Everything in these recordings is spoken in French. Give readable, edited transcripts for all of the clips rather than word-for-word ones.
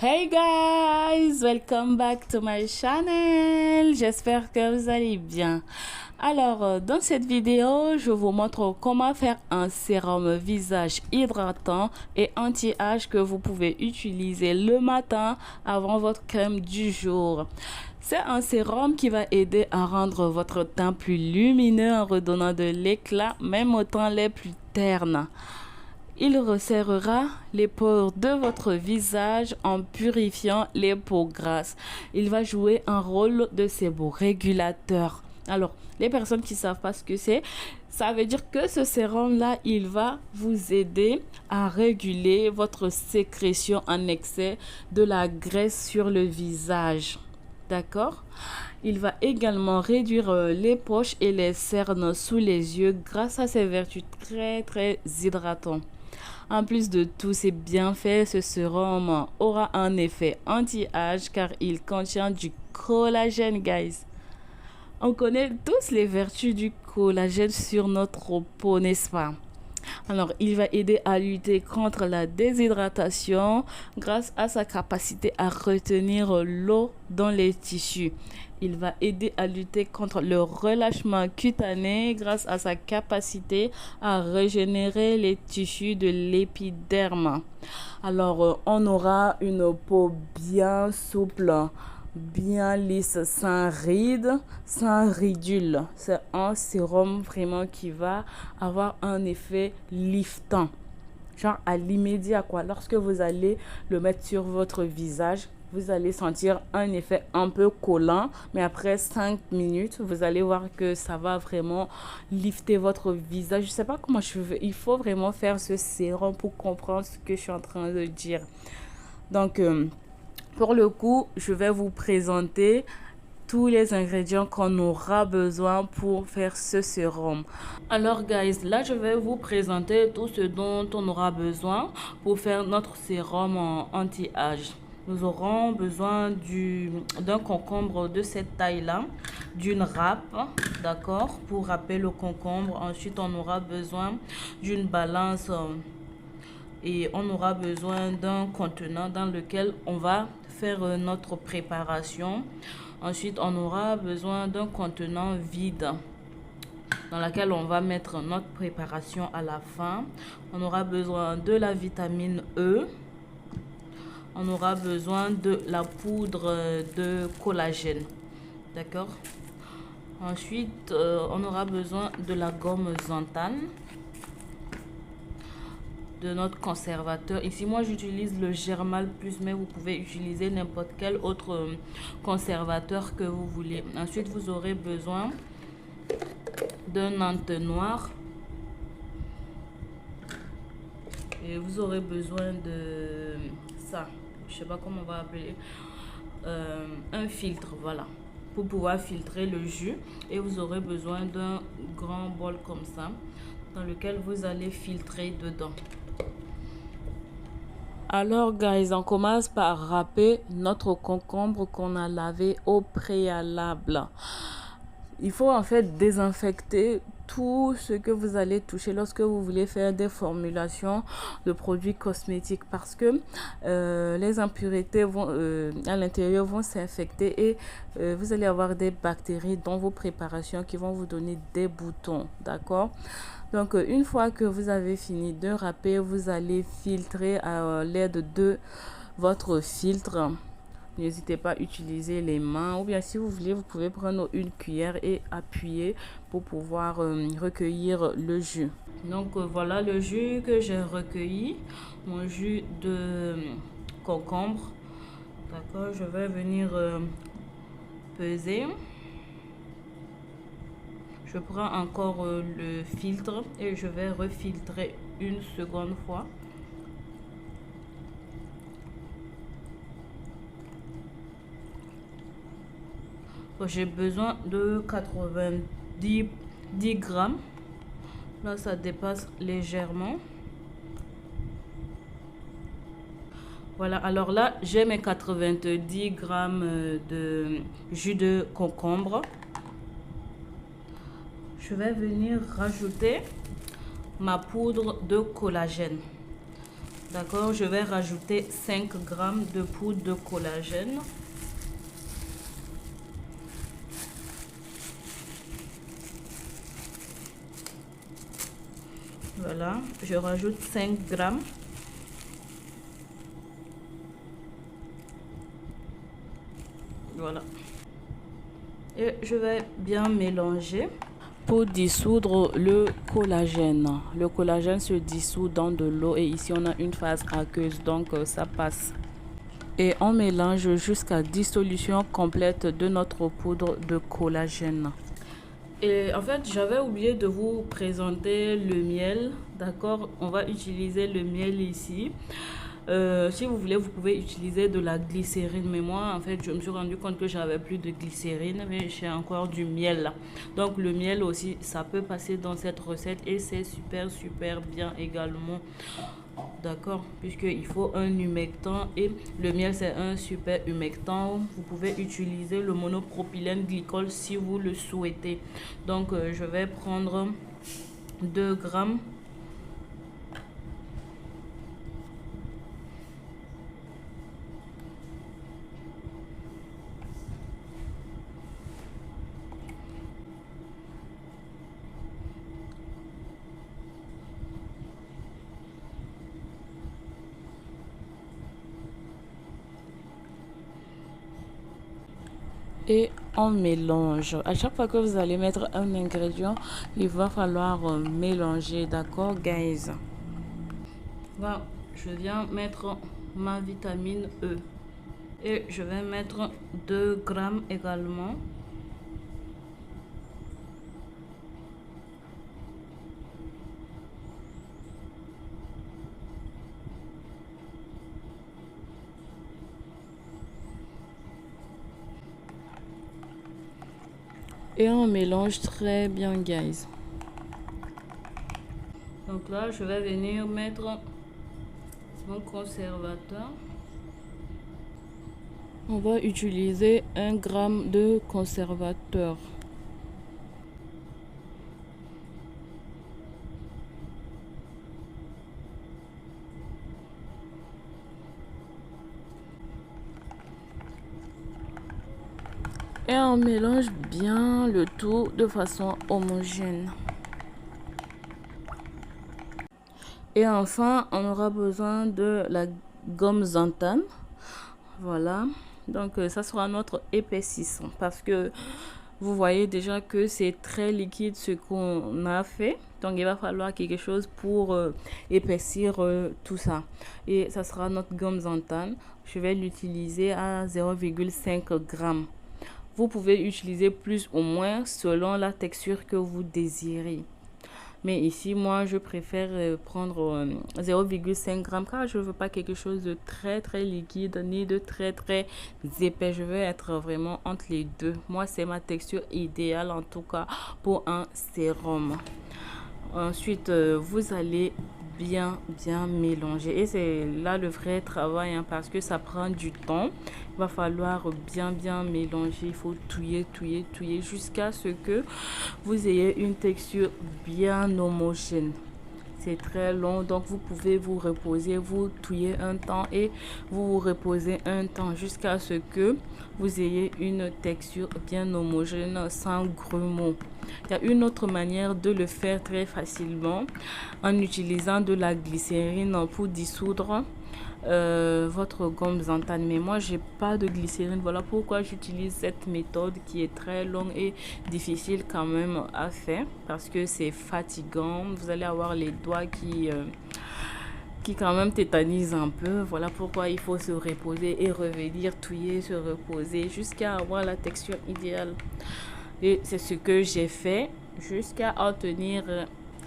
Hey guys, welcome back to my channel. J'espère que vous allez bien. Alors, dans cette vidéo, je vous montre comment faire un sérum visage hydratant et anti-âge que vous pouvez utiliser le matin avant votre crème du jour. C'est un sérum qui va aider à rendre votre teint plus lumineux en redonnant de l'éclat, même aux temps les plus ternes. Il resserrera les pores de votre visage en purifiant les peaux grasses. Il va jouer un rôle de séborégulateur. Alors, les personnes qui ne savent pas ce que c'est, ça veut dire que ce sérum-là, il va vous aider à réguler votre sécrétion en excès de la graisse sur le visage. D'accord? Il va également réduire les poches et les cernes sous les yeux grâce à ses vertus très hydratantes. En plus de tous ces bienfaits, ce sérum aura un effet anti-âge car il contient du collagène, guys. On connaît tous les vertus du collagène sur notre peau, n'est-ce pas? Alors, il va aider à lutter contre la déshydratation grâce à sa capacité à retenir l'eau dans les tissus. Il va aider à lutter contre le relâchement cutané grâce à sa capacité à régénérer les tissus de l'épiderme. Alors, on aura une peau bien souple, bien lisse, sans rides, sans ridules. C'est un sérum vraiment qui va avoir un effet liftant. Genre à l'immédiat quoi. Lorsque vous allez le mettre sur votre visage, vous allez sentir un effet un peu collant. Mais après 5 minutes, vous allez voir que ça va vraiment lifter votre visage. Je sais pas comment je veux. Il faut vraiment faire ce sérum pour comprendre ce que je suis en train de dire. Donc, pour le coup, je vais vous présenter tous les ingrédients qu'on aura besoin pour faire ce sérum. Alors guys, là je vais vous présenter tout ce dont on aura besoin pour faire notre sérum anti-âge. Nous aurons besoin d'un concombre de cette taille-là, d'une râpe, d'accord, pour râper le concombre. Ensuite, on aura besoin d'une balance et on aura besoin d'un contenant dans lequel on va faire notre préparation. Ensuite, on aura besoin d'un contenant vide dans lequel on va mettre notre préparation à la fin. On aura besoin de la vitamine E. On aura besoin de la poudre de collagène. D'accord? Ensuite, on aura besoin de la gomme xanthane, de notre conservateur. Ici, moi, j'utilise le Germal Plus, mais vous pouvez utiliser n'importe quel autre conservateur que vous voulez. Ensuite, vous aurez besoin d'un entonnoir. Et vous aurez besoin de ça. Je sais pas comment on va appeler. Un filtre, voilà. Pour pouvoir filtrer le jus. Et vous aurez besoin d'un grand bol comme ça, dans lequel vous allez filtrer dedans. Alors guys, on commence par râper notre concombre qu'on a lavé au préalable. Il faut en fait désinfecter tout ce que vous allez toucher lorsque vous voulez faire des formulations de produits cosmétiques parce que les impuretés vont, à l'intérieur vont s'infecter et vous allez avoir des bactéries dans vos préparations qui vont vous donner des boutons, d'accord? Donc, une fois que vous avez fini de râper, vous allez filtrer à l'aide de votre filtre. N'hésitez pas à utiliser les mains ou bien si vous voulez, vous pouvez prendre une cuillère et appuyer pour pouvoir recueillir le jus. Donc, voilà le jus que j'ai recueilli, mon jus de concombre. D'accord, je vais venir peser. Je prends encore le filtre et je vais refiltrer une seconde fois. J'ai besoin de 90 grammes. Là, ça dépasse légèrement. Voilà, alors là, j'ai mes 90 grammes de jus de concombre. Je vais venir rajouter ma poudre de collagène. D'accord, je vais rajouter 5 grammes de poudre de collagène. Voilà, je rajoute 5 grammes. Voilà. Et je vais bien mélanger pour dissoudre le collagène. Le collagène se dissout dans de l'eau et ici on a une phase aqueuse, donc ça passe. Et on mélange jusqu'à dissolution complète de notre poudre de collagène. Et en fait, j'avais oublié de vous présenter le miel. D'accord, on va utiliser le miel ici. Si vous voulez, vous pouvez utiliser de la glycérine. Mais moi, en fait, je me suis rendu compte que j'avais plus de glycérine, mais j'ai encore du miel là. Donc, le miel aussi, ça peut passer dans cette recette et c'est super bien également. D'accord, puisqu'il faut un humectant et le miel c'est un super humectant. Vous pouvez utiliser le monopropylène glycol si vous le souhaitez. Donc je vais prendre 2 grammes. Et on mélange. À chaque fois que vous allez mettre un ingrédient, il va falloir mélanger, d'accord, guys? Voilà, je viens mettre ma vitamine E et je vais mettre 2 grammes également. Et on mélange très bien, guys. Donc là, je vais venir mettre mon conservateur. On va utiliser 1 gramme de conservateur. Et on mélange bien le tout de façon homogène. Et enfin, on aura besoin de la gomme xanthane. Voilà. Donc, ça sera notre épaississant. Parce que vous voyez déjà que c'est très liquide ce qu'on a fait. Donc, il va falloir quelque chose pour épaissir tout ça. Et ça sera notre gomme xanthane. Je vais l'utiliser à 0,5 g. Vous pouvez utiliser plus ou moins selon la texture que vous désirez. Mais ici, moi, je préfère prendre 0,5 g car je ne veux pas quelque chose de très liquide ni de très épais. Je veux être vraiment entre les deux. Moi, c'est ma texture idéale en tout cas pour un sérum. Ensuite, vous allez bien mélanger et c'est là le vrai travail parce que ça prend du temps. Il va falloir bien mélanger. Il faut touiller jusqu'à ce que vous ayez une texture bien homogène. C'est très long, donc vous pouvez vous reposer, vous touiller un temps et vous reposez un temps jusqu'à ce que vous ayez une texture bien homogène sans grumeaux. Il y a une autre manière de le faire très facilement en utilisant de la glycérine pour dissoudre votre gomme xanthane, mais moi j'ai pas de glycérine. Voilà pourquoi j'utilise cette méthode qui est très longue et difficile quand même à faire parce que c'est fatigant. Vous allez avoir les doigts qui quand même tétanisent un peu. Voilà pourquoi il faut se reposer et revenir touiller, se reposer jusqu'à avoir la texture idéale. Et c'est ce que j'ai fait jusqu'à obtenir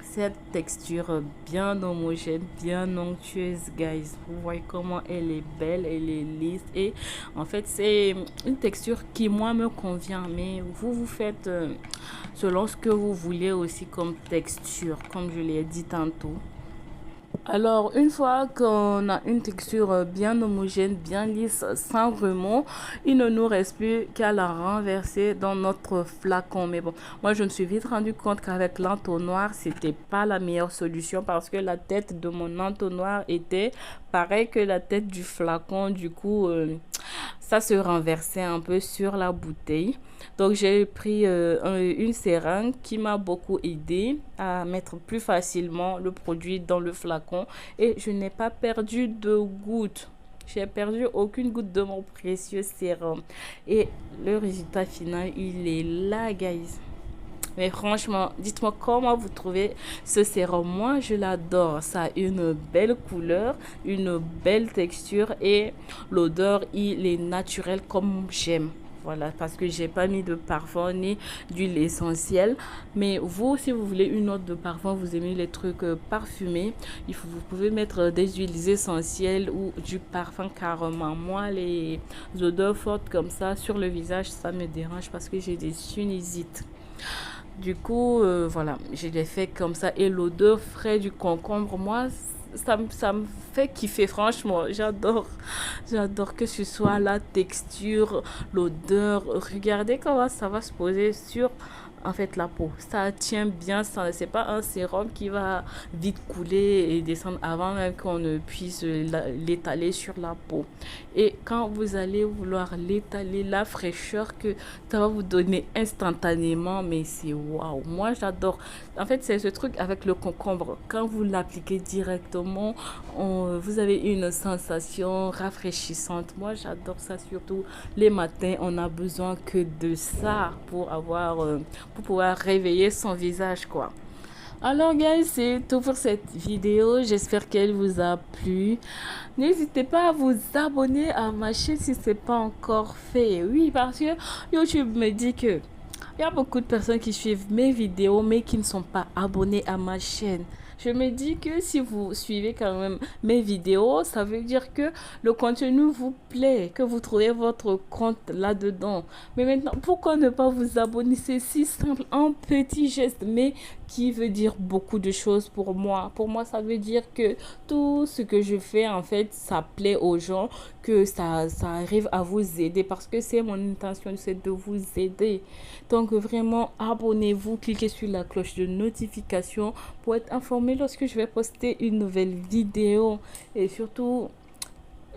cette texture bien homogène, bien onctueuse, guys. Vous voyez comment elle est belle, elle est lisse et en fait c'est une texture qui moi me convient, mais vous faites selon ce que vous voulez aussi comme texture, comme je l'ai dit tantôt. Alors, une fois qu'on a une texture bien homogène, bien lisse, sans remous, il ne nous reste plus qu'à la renverser dans notre flacon. Mais bon, moi, je me suis vite rendu compte qu'avec l'entonnoir, c'était pas la meilleure solution parce que la tête de mon entonnoir était pareil que la tête du flacon. Du coup, ça se renversait un peu sur la bouteille. Donc j'ai pris une seringue qui m'a beaucoup aidé à mettre plus facilement le produit dans le flacon et je n'ai pas perdu de goutte. J'ai perdu aucune goutte de mon précieux sérum. Et le résultat final, il est là, guys. Mais franchement, dites-moi comment vous trouvez ce sérum. Moi, je l'adore. Ça a une belle couleur, une belle texture et l'odeur, il est naturel comme j'aime. Voilà, parce que j'ai pas mis de parfum ni d'huile essentielle. Mais vous, si vous voulez une note de parfum, vous aimez les trucs parfumés, vous pouvez mettre des huiles essentielles ou du parfum carrément. Moi, les odeurs fortes comme ça sur le visage, ça me dérange parce que j'ai des sinusites. Du coup, voilà, je l'ai fait comme ça. Et l'odeur frais du concombre, moi, ça me fait kiffer, franchement. J'adore. J'adore que ce soit la texture, l'odeur. Regardez comment ça va se poser sur, en fait, la peau. Ça tient bien. C'est pas un sérum qui va vite couler et descendre avant même qu'on ne puisse l'étaler sur la peau. Et quand vous allez vouloir l'étaler, la fraîcheur que ça va vous donner instantanément, mais c'est waouh. Moi, j'adore. En fait, c'est ce truc avec le concombre. Quand vous l'appliquez directement, vous avez une sensation rafraîchissante. Moi, j'adore ça, surtout les matins. On a besoin que de ça pour pouvoir réveiller son visage, quoi. Alors, guys, c'est tout pour cette vidéo. J'espère qu'elle vous a plu. N'hésitez pas à vous abonner à ma chaîne si ce n'est pas encore fait. Oui, parce que YouTube me dit que il y a beaucoup de personnes qui suivent mes vidéos mais qui ne sont pas abonnées à ma chaîne. Je me dis que si vous suivez quand même mes vidéos, ça veut dire que le contenu vous plaît, que vous trouvez votre compte là-dedans. Mais maintenant, pourquoi ne pas vous abonner? C'est si simple, un petit geste, mais qui veut dire beaucoup de choses pour moi. Pour moi, ça veut dire que tout ce que je fais, en fait, ça plaît aux gens, que ça arrive à vous aider parce que c'est mon intention, c'est de vous aider. Donc, vraiment, abonnez-vous, cliquez sur la cloche de notification pour être informé lorsque je vais poster une nouvelle vidéo. Et surtout,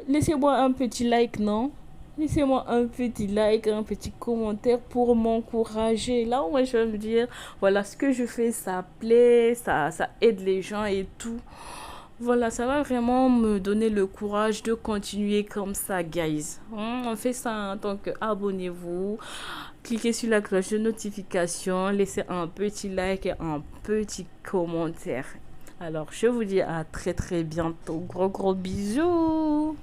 laissez-moi un petit like, non? Laissez-moi un petit like, un petit commentaire pour m'encourager. Là où moi je vais me dire, voilà, ce que je fais, ça plaît, ça aide les gens et tout. Voilà, ça va vraiment me donner le courage de continuer comme ça, guys. On fait ça, hein, donc abonnez-vous, cliquez sur la cloche de notification, laissez un petit like et un petit commentaire. Alors, je vous dis à très très bientôt. Gros gros bisous.